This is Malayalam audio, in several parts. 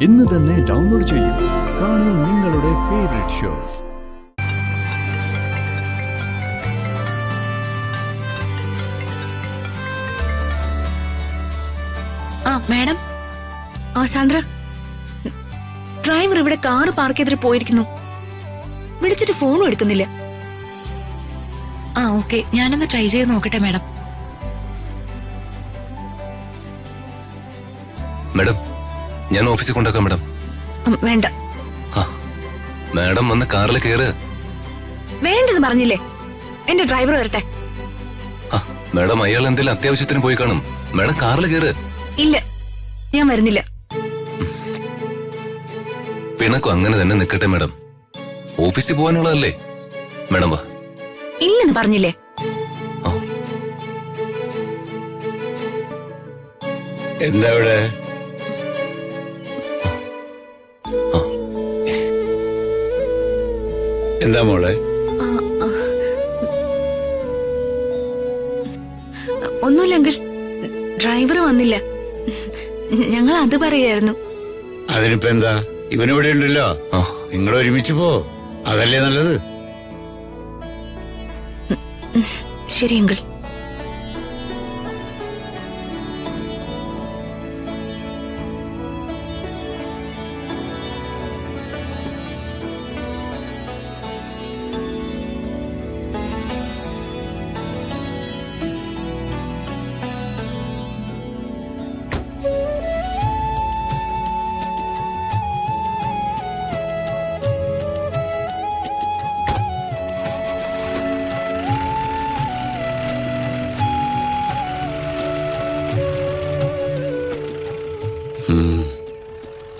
ഇന്ന് തന്നെ ഡൗൺലോഡ് ചെയ്യൂ. കാണൂ നിങ്ങളുടെ favourite shows. Madam, Sandra, driver ഇവിടെ കാറ് പാർക്ക് ചെയ്തിട്ട് പോയിരിക്കുന്നു. വിളിച്ചിട്ട് ഫോണും എടുക്കുന്നില്ല. ഓക്കെ, ഞാനൊന്ന് ട്രൈ ചെയ്ത് നോക്കട്ടെ മാഡം. മാഡം, ഞാൻ ഓഫീസിൽ കൊണ്ടാക്കാം മാഡം. വേണ്ട മാഡം, വന്ന് കാറിൽ കയറ്. വേണ്ടെന്ന് പറഞ്ഞില്ലേ. എന്റെ ഡ്രൈവർ വരട്ടെ. മാഡം, അയാൾ എന്തെങ്കിലും അത്യാവശ്യത്തിന് പോയി കാണും. മാഡം കാറിൽ കയറ്. ഇല്ല, ഞാൻ വരുന്നില്ല. പിണക്കും അങ്ങനെ തന്നെ നിൽക്കട്ടെ മാഡം. ഓഫീസിൽ പോകാനുള്ളതല്ലേ മാഡം. വാ. ഇല്ലെന്ന് പറഞ്ഞില്ലേ. എന്താ ഇവിടെ? എന്താ മോളെ? ഒന്നുമില്ല അങ്കിൾ, ഡ്രൈവർ വന്നില്ല. ഞങ്ങൾ അത് പറയായിരുന്നു. അതിനിപ്പോ എന്താ, ഇവനിവിടെ ഉണ്ടല്ലോ. നിങ്ങൾ ഒരുമിച്ച് പോ, അതല്ലേ നല്ലത്. ശരി അങ്കിൾ.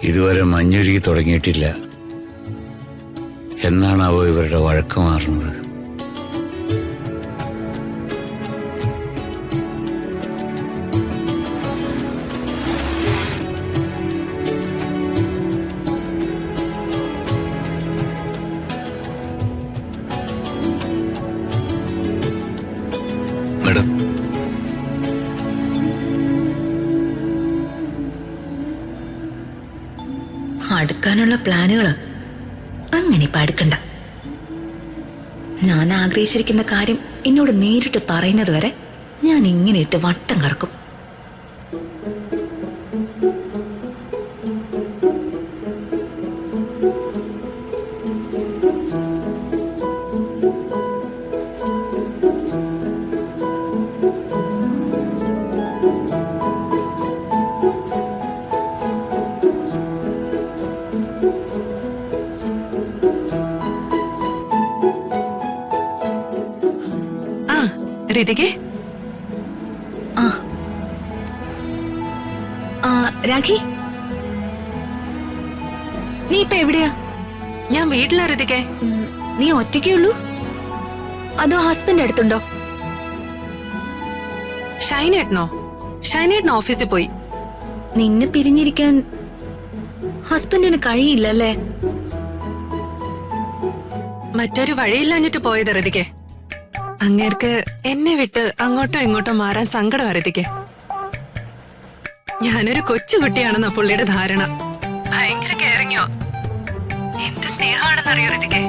ഇതുവരെ മഞ്ഞുരുകി തുടങ്ങിയിട്ടില്ല. എന്നാണാവോ ഇവരുടെ വഴക്ക് മാറുന്നത്? മാഡം, അടുക്കാനുള്ള പ്ലാനുകള് അങ്ങനെ ഇപ്പൊ അടുക്കണ്ട. ഞാൻ ആഗ്രഹിച്ചിരിക്കുന്ന കാര്യം എന്നോട് നേരിട്ട് പറയുന്നത് വരെ ഞാൻ ഇങ്ങനെ ഇട്ട് വട്ടം കറക്കും. ഋതികേ, രാഖി, നീ ഇപ്പൊ എവിടെയാ? ഞാൻ വീട്ടിലാ ഋതികേ. നീ ഒറ്റയ്ക്കേ ഉള്ളൂ അതോ ഹസ്ബൻഡ് അടുത്തുണ്ടോ? ഷൈനേട്ടനോ ഓഫീസിൽ പോയി. നിന്നെ പിരിഞ്ഞിരിക്കാൻ ഹസ്ബൻഡിന് കഴിയില്ലല്ലേ? മറ്റൊരു വഴിയില്ലാഞ്ഞിട്ട് പോയത് ഋതികേ. അങ്ങേർക്ക് എന്നെ വിട്ട് അങ്ങോട്ടോ ഇങ്ങോട്ടോ മാറാൻ സങ്കടം ഋതികേ. ഞാനൊരു കൊച്ചുകുട്ടിയാണെന്ന പുള്ളിയുടെ ധാരണ. ഭയങ്കര കെയറിങ്ങോ. എന്ത് സ്നേഹമാണെന്നറിയോ ഋതികേ.